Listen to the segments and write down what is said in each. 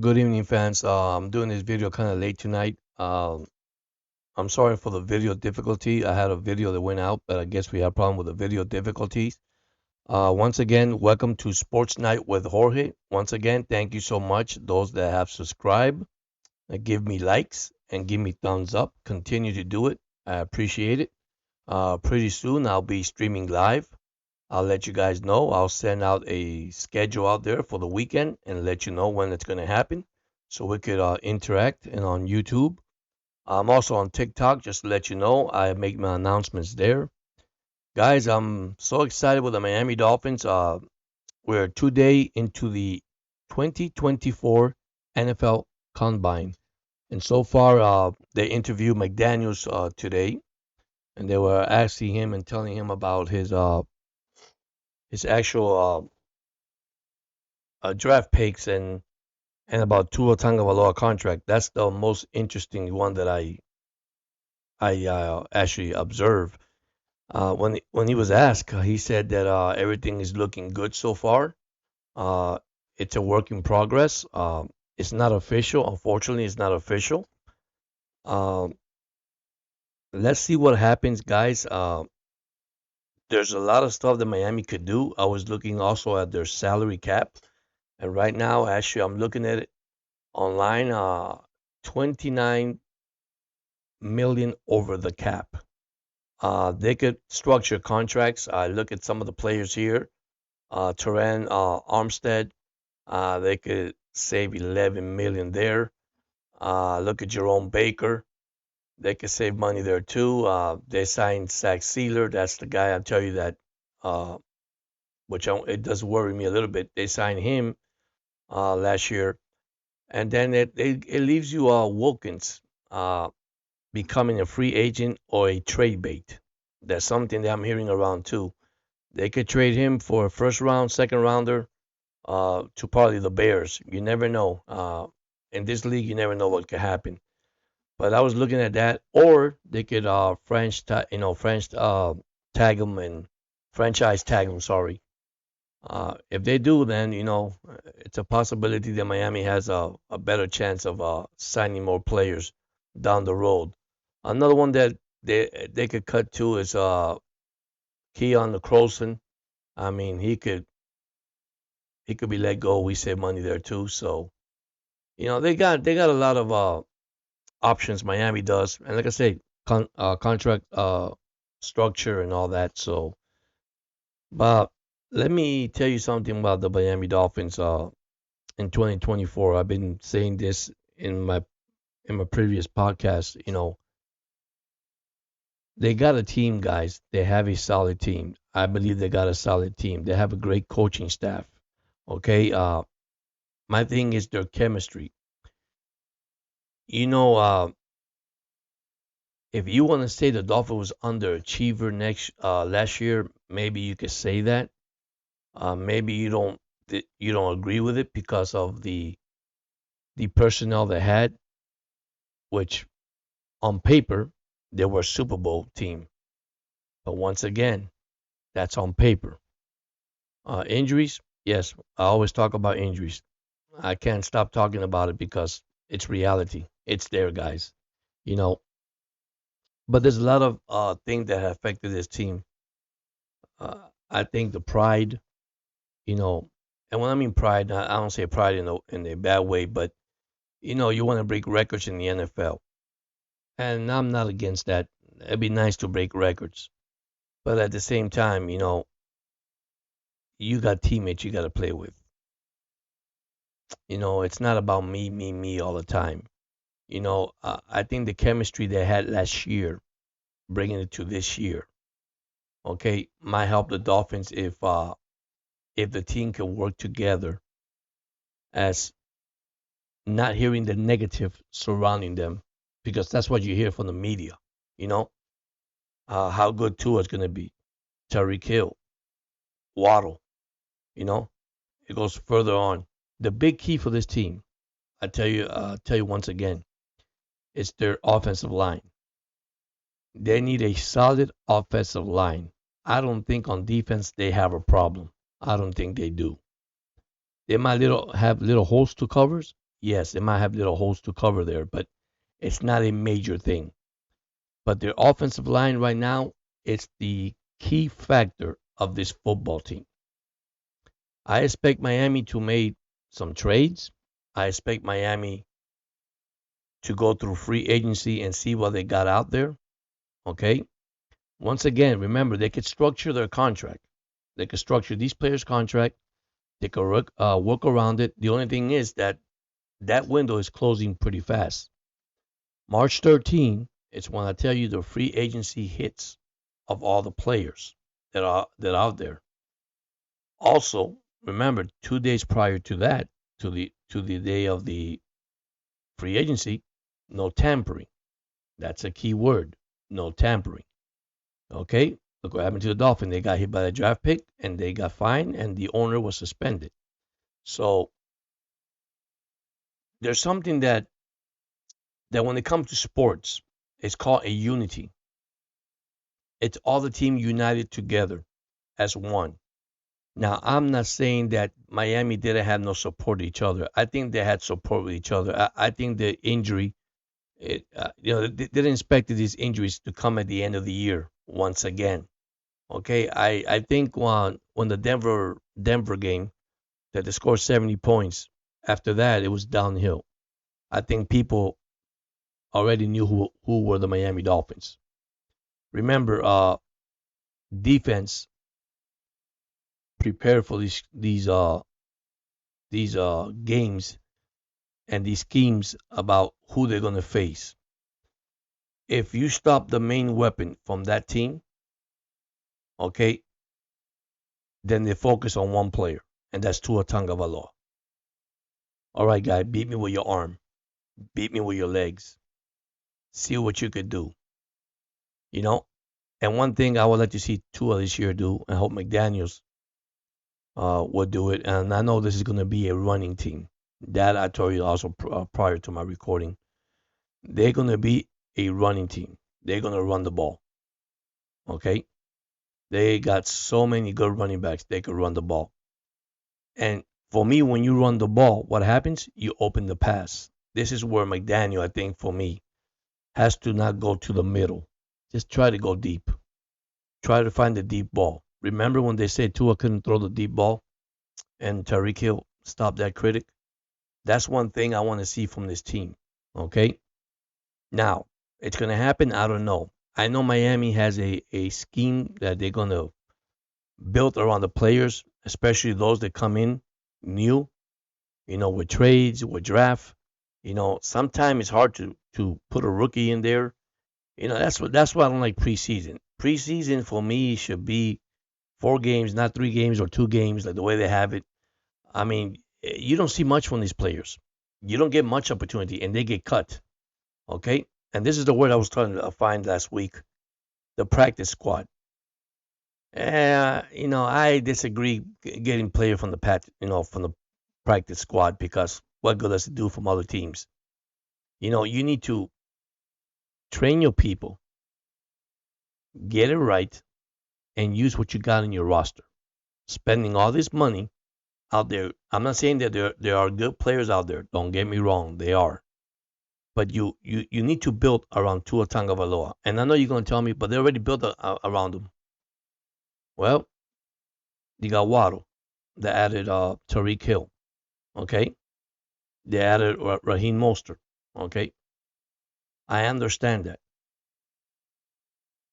Good evening, fans. I'm doing this video kind of late tonight. I'm sorry for the video difficulty. I had a video that went out, but I guess we had a problem with the video difficulties. Once again, welcome to Sports Night with Jorge. Once again, thank you so much. Those that have subscribed, give me likes and give me thumbs up. Continue to do it. I appreciate it. Pretty soon, I'll be streaming live. I'll let you guys know. I'll send out a schedule out there for the weekend and let you know when it's going to happen so we could interact. And on YouTube, I'm also on TikTok, just to let you know. I make my announcements there. Guys, I'm so excited with the Miami Dolphins. We're 2 days into the 2024 NFL Combine. And so far, they interviewed McDaniels today, and they were asking him and telling him about his actual draft picks and about Tua Contract. That's the most interesting one that I actually observed. When he was asked, he said that everything is looking good so far. Uh, it's a work in progress. It's not official. Unfortunately, it's not official. Um, let's see what happens, guys. There's a lot of stuff that Miami could do. I was looking also at their salary cap, and right now, actually, I'm looking at it online. 29 million over the cap. They could structure contracts. I look at some of the players here. Terran Armstead, they could save 11 million there. Look at Jerome Baker. They could save money there too. They signed Zach Sealer. That's the guy I'll tell you that, uh, it does worry me a little bit. They signed him last year. And then it leaves you Wilkins becoming a free agent or a trade bait. That's something that I'm hearing around too. They could trade him for a first round, second rounder to probably the Bears. You never know. In this league, you never know what could happen. But I was looking at that, or they could French tag him and franchise tag him. Sorry. If they do, then it's a possibility that Miami has a better chance of signing more players down the road. Another one that they could cut to is Keon Croson. I mean, he could be let go. We save money there too. So they got a lot of options. Miami does, and like I say, contract structure and all that. So, but let me tell you something about the Miami Dolphins. In 2024, I've been saying this in my previous podcast. They got a team, guys. They have a solid team. I believe they got a solid team. They have a great coaching staff. Okay. My thing is their chemistry. You know, if you want to say the Dolphins was underachiever last year, maybe you could say that. Maybe you don't agree with it because of the personnel they had, which on paper they were a Super Bowl team. But once again, that's on paper. Injuries, yes, I always talk about injuries. I can't stop talking about it because it's reality. It's there, guys. You know, but there's a lot of things that have affected this team. I think the pride, you know, and when I mean pride, I don't say pride in a bad way, but you want to break records in the NFL, and I'm not against that. It'd be nice to break records, but at the same time, you got teammates you got to play with. It's not about me, me, me all the time. I think the chemistry they had last year, bringing it to this year, okay, might help the Dolphins if the team can work together as not hearing the negative surrounding them, because that's what you hear from the media. You know how good Tua is going to be, Tyreek Hill, Waddle. You know, it goes further on. The big key for this team, I tell you once again, it's their offensive line. They need a solid offensive line. I don't think on defense they have a problem. I don't think they do. They might have little holes to covers. Yes, they might have little holes to cover there, but it's not a major thing. But their offensive line right now, it's the key factor of this football team. I expect Miami to make some trades. I expect Miami to go through free agency and see what they got out there. Okay. Once again, remember they could structure their contract. They could structure these players' contract. They could work around it. The only thing is that that window is closing pretty fast. March 13 is when I tell you the free agency hits of all the players that are out there. Also, remember 2 days prior to that, to the day of the free agency, no tampering. That's a key word. No tampering. Okay? Look what happened to the Dolphins. They got hit by the draft pick and they got fined and the owner was suspended. So there's something that when it comes to sports, it's called a unity. It's all the team united together as one. Now, I'm not saying that Miami didn't have no support each other. I think they had support with each other. I think the injury, they didn't expect these injuries to come at the end of the year once again. Okay, I think when the Denver game that they scored 70 points. After that, it was downhill. I think people already knew who were the Miami Dolphins. Remember, defense prepared for these games and these schemes about who they're gonna face. If you stop the main weapon from that team, okay, then they focus on one player, and that's Tua Tagovailoa. All right, guy, beat me with your arm, beat me with your legs, see what you could do. You know, and one thing I would like to see Tua this year do, and hope McDaniels will do it. And I know this is going to be a running team. That I told you also prior to my recording. They're going to be a running team. They're going to run the ball. Okay? They got so many good running backs. They could run the ball. And for me, when you run the ball, what happens? You open the pass. This is where McDaniel, I think, for me, has to not go to the middle. Just try to go deep. Try to find the deep ball. Remember when they said Tua couldn't throw the deep ball and Tyreek Hill stopped that critic? That's one thing I want to see from this team. Okay? Now, it's going to happen. I don't know. I know Miami has a scheme that they're going to build around the players, especially those that come in new, with trades, with draft. Sometimes it's hard to put a rookie in there. That's why I don't like preseason. Preseason for me should be 4 games, not 3 games or 2 games, like the way they have it. I mean, you don't see much from these players. You don't get much opportunity, and they get cut. Okay, and this is the word I was trying to find last week: the practice squad. I disagree getting player from the practice squad because what good does it do from other teams? You need to train your people, get it right, and use what you got in your roster. Spending all this money out there. I'm not saying that there are good players out there. Don't get me wrong, they are. But you need to build around Tua Tagovailoa. And I know you're going to tell me, but they already built around him. Well, they got Waddle. They added Tariq Hill. Okay. They added Raheem Mostert. Okay. I understand that.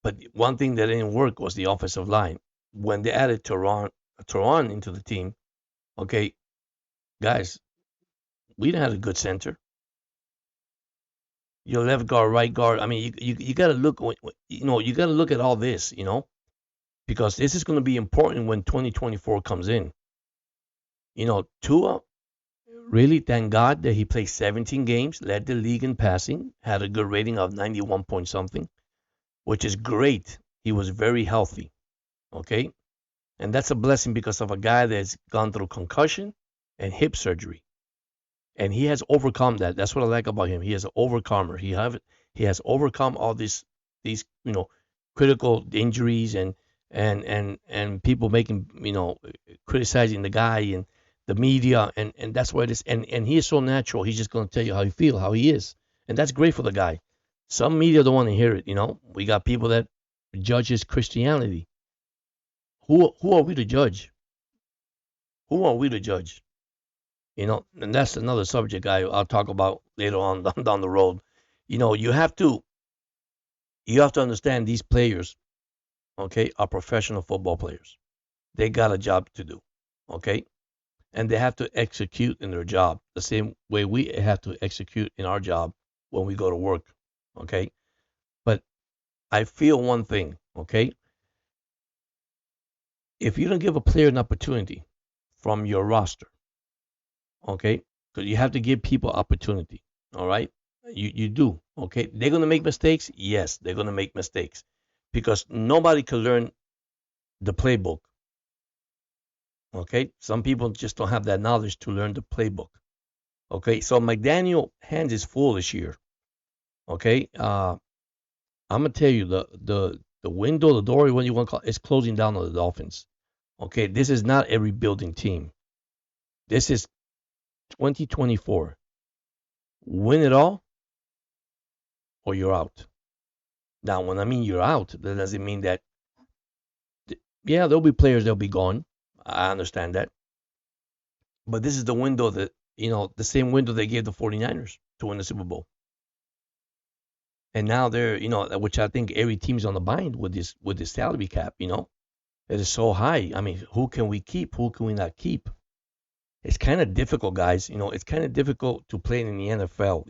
But one thing that didn't work was the offensive line. When they added Teron into the team, okay, guys, we didn't have a good center. Your left guard, right guard. I mean, you got to look. You got to look at all this. Because this is going to be important when 2024 comes in. Tua, really, thank God that he played 17 games, led the league in passing, had a good rating of 91 point something, which is great. He was very healthy. Okay, and that's a blessing because of a guy that's gone through concussion and hip surgery. And he has overcome that. That's what I like about him. He is an overcomer. He has overcome all these critical injuries and people making criticizing the guy, and the media, and that's why it is. And he is so natural. He's just going to tell you how he feel, how he is, and that's great for the guy. Some media don't want to hear it. We got people that judge his Christianity. Who are we to judge? Who are we to judge? And that's another subject I'll talk about later on down the road. You have to understand these players, okay, are professional football players. They got a job to do, okay, and they have to execute in their job the same way we have to execute in our job when we go to work, okay. But I feel one thing, okay, if you don't give a player an opportunity from your roster, okay, because you have to give people opportunity, all right. You do, okay. They're gonna make mistakes. Yes, they're gonna make mistakes because nobody can learn the playbook. Okay, some people just don't have that knowledge to learn the playbook. Okay, so McDaniel hands is full this year. Okay, I'm gonna tell you the window, the door, what you want to call it, is closing down on the Dolphins. Okay, this is not a rebuilding team. This is 2024. Win it all, or you're out. Now, when I mean you're out, that doesn't mean that. Yeah, there'll be players that'll be gone. I understand that. But this is the window that, the same window they gave the 49ers to win the Super Bowl. And now they're, which I think every team's on the bind with this salary cap, It is so high. I mean, who can we keep? Who can we not keep? It's kind of difficult, guys. It's kind of difficult to play in the NFL.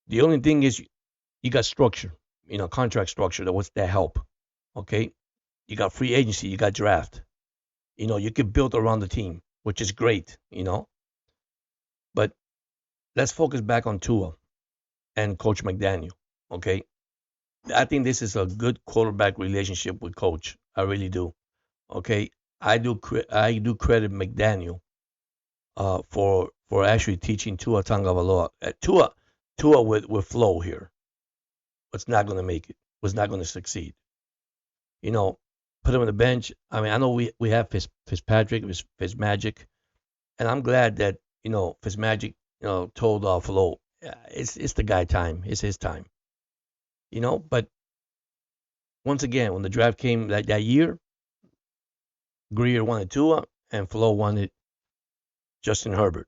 The only thing is you got structure, contract structure that help. Okay. You got free agency, you got draft. You can build around the team, which is great. But let's focus back on Tua and Coach McDaniel. Okay. I think this is a good quarterback relationship with Coach. I really do. Okay. I do credit McDaniel for actually teaching Tua Tagovailoa. Tua with flow here was not going to make it. Was not going to succeed. Put him on the bench. I mean, I know we have Fitzpatrick, Fitzmagic, and I'm glad that Fitzmagic told Flo, "Yeah, it's the guy time. It's his time." But once again, when the draft came that year, Greer wanted Tua and Flo wanted Justin Herbert.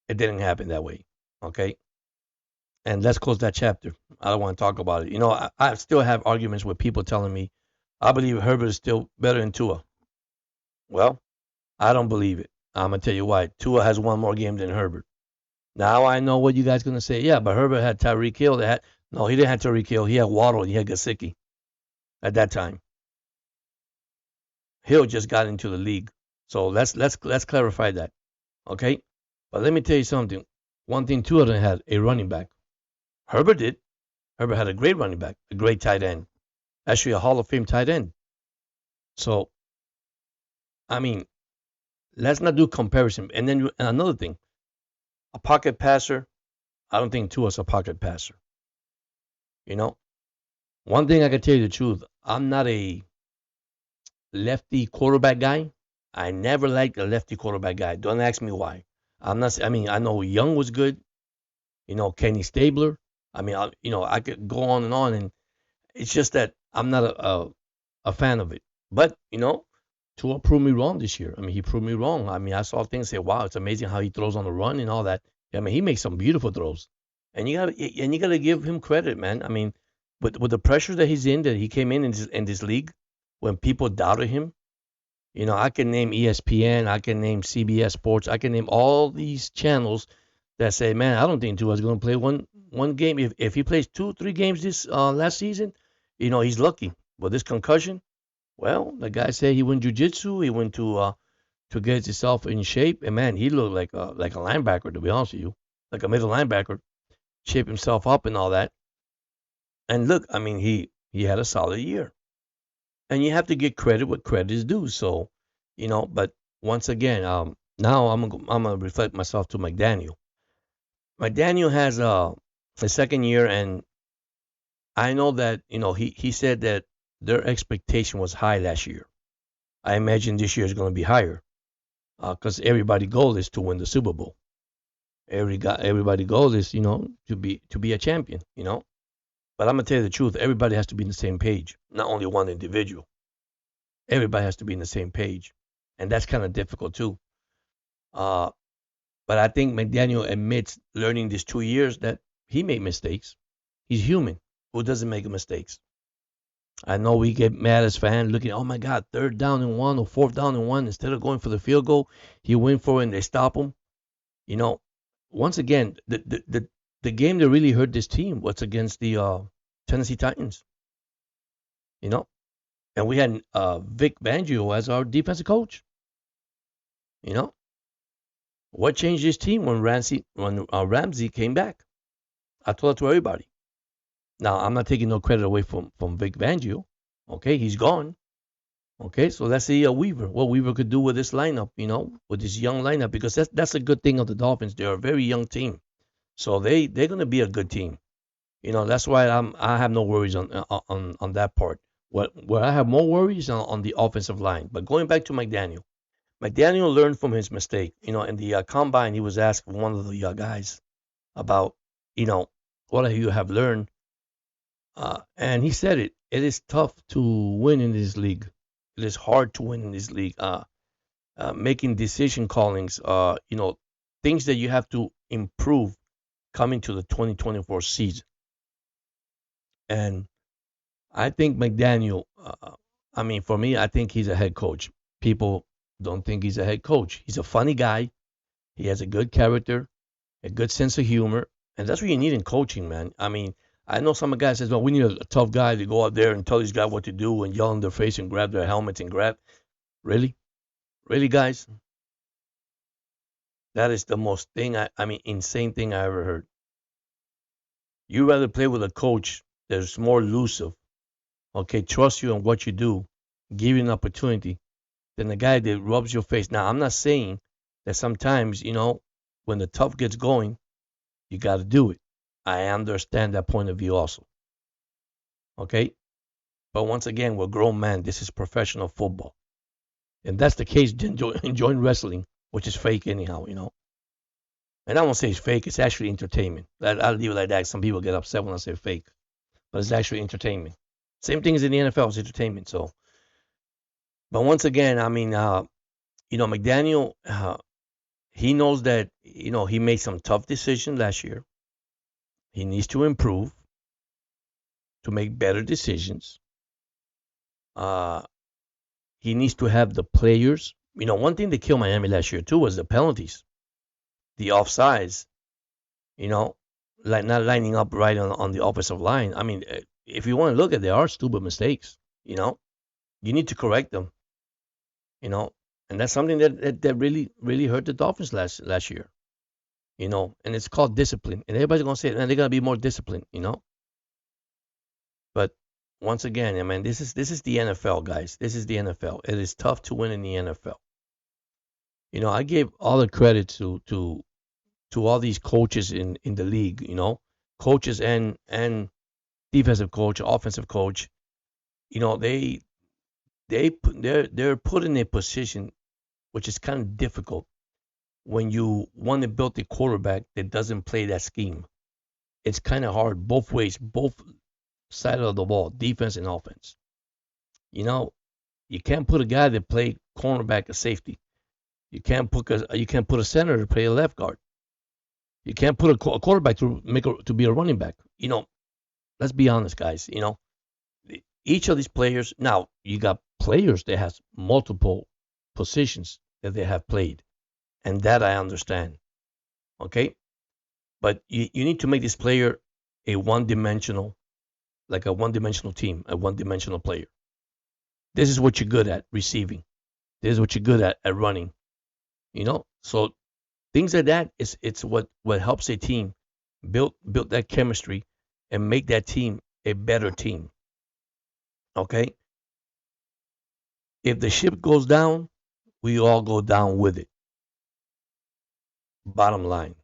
It didn't happen that way. Okay. And let's close that chapter. I don't want to talk about it. I still have arguments with people telling me I believe Herbert is still better than Tua. Well, I don't believe it. I'm gonna tell you why. Tua has one more game than Herbert. Now I know what you guys gonna say. Yeah, but Herbert had Tyreek Hill. No, he didn't have Tyreek Hill. He had Waddle. He had Gesicki at that time. Hill just got into the league. So let's clarify that. Okay? But let me tell you something. One thing Tua didn't have a running back. Herbert did. Herbert had a great running back, a great tight end. Actually a Hall of Fame tight end. So I mean, let's not do comparison. And then another thing, a pocket passer. I don't think Tua's a pocket passer. One thing I can tell you the truth, I'm not a lefty quarterback guy. I never liked a lefty quarterback guy. Don't ask me why. I'm not. I mean, I know Young was good. Kenny Stabler. I mean, I could go on, and it's just that I'm not a fan of it. But Tua proved me wrong this year. I mean, he proved me wrong. I mean, I saw things say, wow, it's amazing how he throws on the run and all that. I mean, he makes some beautiful throws, and you gotta give him credit, man. I mean, with the pressure that he's in, that he came in this league when people doubted him. I can name ESPN, I can name CBS Sports, I can name all these channels that say, man, I don't think Tua's going to play one game. If he plays 2-3 games this last season, he's lucky. But this concussion, well, the guy said he went jiu-jitsu, he went to get himself in shape, and man, he looked like a linebacker, to be honest with you, like a middle linebacker, shape himself up and all that. And look, I mean, he had a solid year, and you have to get credit what credit is due. So, but once again, now I'm gonna reflect myself to McDaniel. McDaniel has a second year, and I know that he said that their expectation was high last year. I imagine this year is going to be higher. because everybody goal is to win the Super Bowl. Everybody goal is to be a champion. But I'm gonna tell you the truth. Everybody has to be on the same page, not only one individual. Everybody has to be on the same page, and that's kind of difficult too. Uh, but I think McDaniel admits learning these 2 years that he made mistakes. He's human. Who doesn't make mistakes? I know we get mad as fans looking, oh my God, 3rd down and 1 or 4th down and 1. Instead of going for the field goal, he went for it and they stop him. You know, once again, the game that really hurt this team was against the Tennessee Titans. You know, and we had Vic Fangio as our defensive coach. You know, what changed this team when Ramsey came back? I told it to everybody. Now I'm not taking no credit away from Vic Fangio. Okay, he's gone. Okay, so let's see Weaver. What Weaver could do with this lineup, with this young lineup, because that's a good thing of the Dolphins. They're a very young team, so they're gonna be a good team. That's why I have no worries on that part. Where I have more worries on the offensive line. But going back to McDaniel, McDaniel learned from his mistake. In the combine, he was asked one of the guys about, what you have learned, and he said it. It is tough to win in this league. It is hard to win in this league. Making decision callings, things that you have to improve coming to the 2024 season. And I think McDaniel, for me, I think he's a head coach. People don't think he's a head coach. He's a funny guy. He has a good character, a good sense of humor, and that's what you need in coaching, man. I know some guys says, well, we need a tough guy to go out there and tell these guys what to do and yell in their face and grab their helmets and grab. Really? Really, guys? That is the most insane thing I ever heard. You rather play with a coach that's more elusive, okay, trust you on what you do, give you an opportunity, than the guy that rubs your face. Now, I'm not saying that sometimes, when the tough gets going, you got to do it. I understand that point of view also. Okay? But once again, we're grown men. This is professional football. And that's the case enjoying wrestling, which is fake anyhow, And I won't say it's fake. It's actually entertainment. I'll leave it like that. Some people get upset when I say fake. But it's actually entertainment. Same thing as in the NFL. It's entertainment. So, but once again, McDaniel, he knows that, he made some tough decisions last year. He needs to improve to make better decisions. He needs to have the players. One thing that killed Miami last year too was the penalties, the offsides. Like not lining up right on the offensive line. If you want to look at, there are stupid mistakes. You need to correct them. And that's something that really really hurt the Dolphins last year. And it's called discipline. And everybody's gonna say, man, they're gonna be more disciplined. But once again, this is the NFL, guys. This is the NFL. It is tough to win in the NFL. I gave all the credit to all these coaches in the league. Coaches and defensive coach, offensive coach. They're put in a position which is kind of difficult when you want to build a quarterback that doesn't play that scheme. It's kind of hard both ways, both sides of the ball, defense and offense. You can't put a guy that play cornerback as safety. You can't put a center to play a left guard. You can't put a quarterback to be a running back. Let's be honest, guys. Each of these players. Now you got players that has multiple positions that they have played, and that I understand. Okay, but you need to make this player a one-dimensional, like a one-dimensional team, a one-dimensional player. This is what you're good at, receiving. This is what you're good at running. So things like that it's what helps a team build that chemistry and make that team a better team. Okay? If the ship goes down, we all go down with it. Bottom line.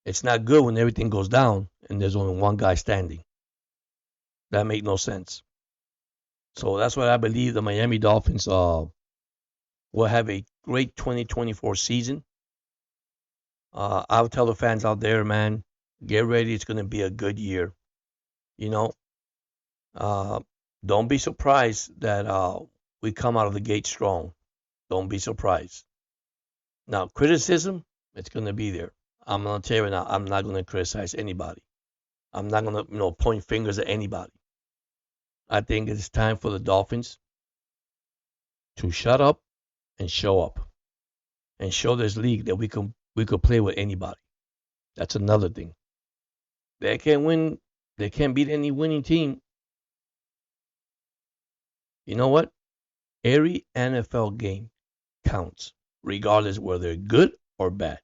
It's not good when everything goes down and there's only one guy standing. That makes no sense. So that's why I believe the Miami Dolphins We'll have a great 2024 season. I'll tell the fans out there, man, get ready. It's going to be a good year. You know, uh, don't be surprised that we come out of the gate strong. Don't be surprised. Now, criticism, it's going to be there. I'm going to tell you right now, I'm not going to criticize anybody. I'm not going to, point fingers at anybody. I think it's time for the Dolphins to shut up and show up and show this league that we could play with anybody. That's another thing. They can't win. They can't beat any winning team. You know what? Every NFL game counts, regardless whether they're good or bad.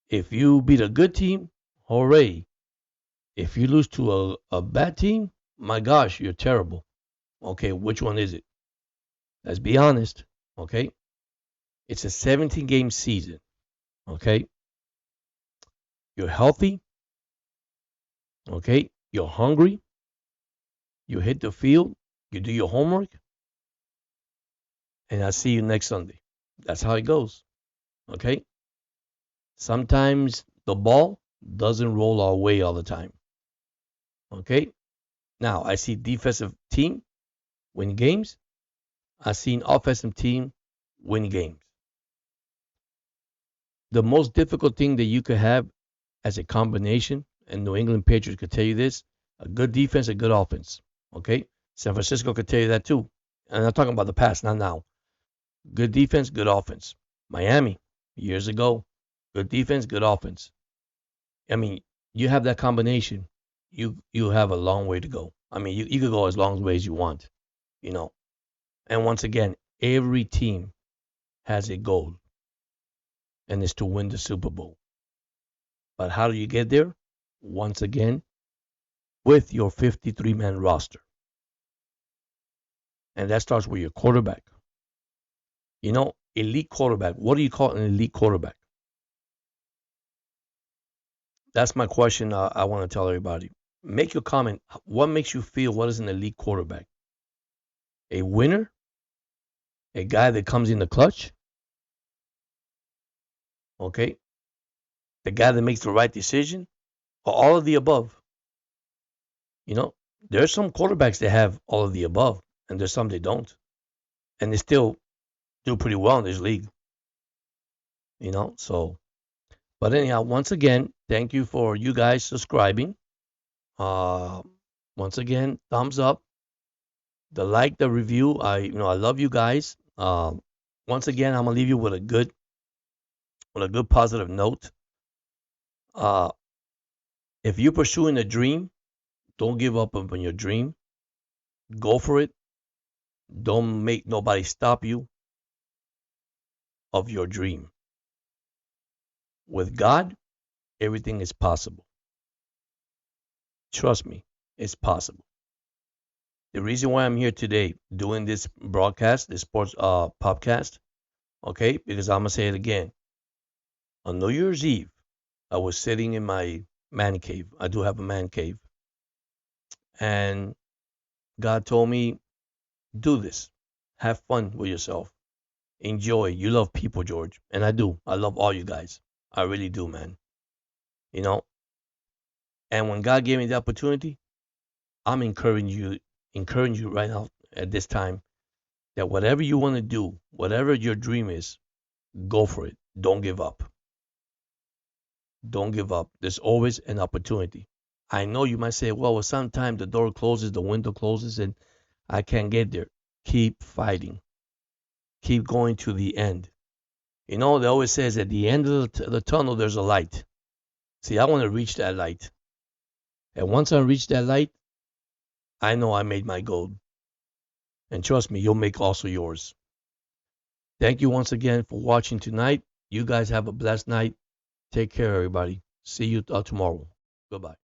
If you beat a good team, hooray. If you lose to a bad team, my gosh, you're terrible. Okay, which one is it? Let's be honest. Okay, it's a 17-game season. Okay, you're healthy. Okay, you're hungry. You hit the field. You do your homework. And I'll see you next Sunday. That's how it goes. Okay? Sometimes the ball doesn't roll our way all the time. Okay? Now, I see defensive team win games. I see an offensive team win games. The most difficult thing that you could have as a combination, and New England Patriots could tell you this, a good defense, a good offense. Okay? San Francisco could tell you that too. And I'm talking about the past, not now. Good defense, good offense. Miami, years ago, good defense, good offense. I mean, you have that combination, you have a long way to go. I mean, you could go as long way as you want, you know. And once again, every team has a goal, and it's to win the Super Bowl. But how do you get there? Once again, with your 53-man roster. And that starts with your quarterback. You know, elite quarterback. What do you call an elite quarterback? That's my question I want to tell everybody. Make your comment. What makes you feel what is an elite quarterback? A winner? A guy that comes in the clutch? Okay? The guy that makes the right decision? Or all of the above? You know, there's some quarterbacks that have all of the above, and there's some that don't. And they still do pretty well in this league. You know, so. But anyhow, once again, thank you for you guys subscribing. Once again, thumbs up, the like, the review. I love you guys. Once again, I'm gonna leave you with a good positive note. If you're pursuing a dream, don't give up on your dream. Go for it. Don't make nobody stop you of your dream. With God, everything is possible. Trust me, it's possible. The reason why I'm here today doing this broadcast, this sports podcast, okay, because I'm gonna say it again. On New Year's Eve, I was sitting in my man cave. I do have a man cave. And God told me, do this. Have fun with yourself. Enjoy. You love people, George. And I do. I love all you guys. I really do, man. You know? And when God gave me the opportunity, I'm encouraging you right now at this time that whatever you want to do, whatever your dream is, go for it. Don't give up. Don't give up. There's always an opportunity. I know you might say, well, sometimes the door closes, the window closes, and I can't get there. Keep fighting. Keep going to the end. You know, they always says at the end of the tunnel, there's a light. See, I want to reach that light. And once I reach that light, I know I made my goal. And trust me, you'll make also yours. Thank you once again for watching tonight. You guys have a blessed night. Take care, everybody. See you tomorrow. Goodbye.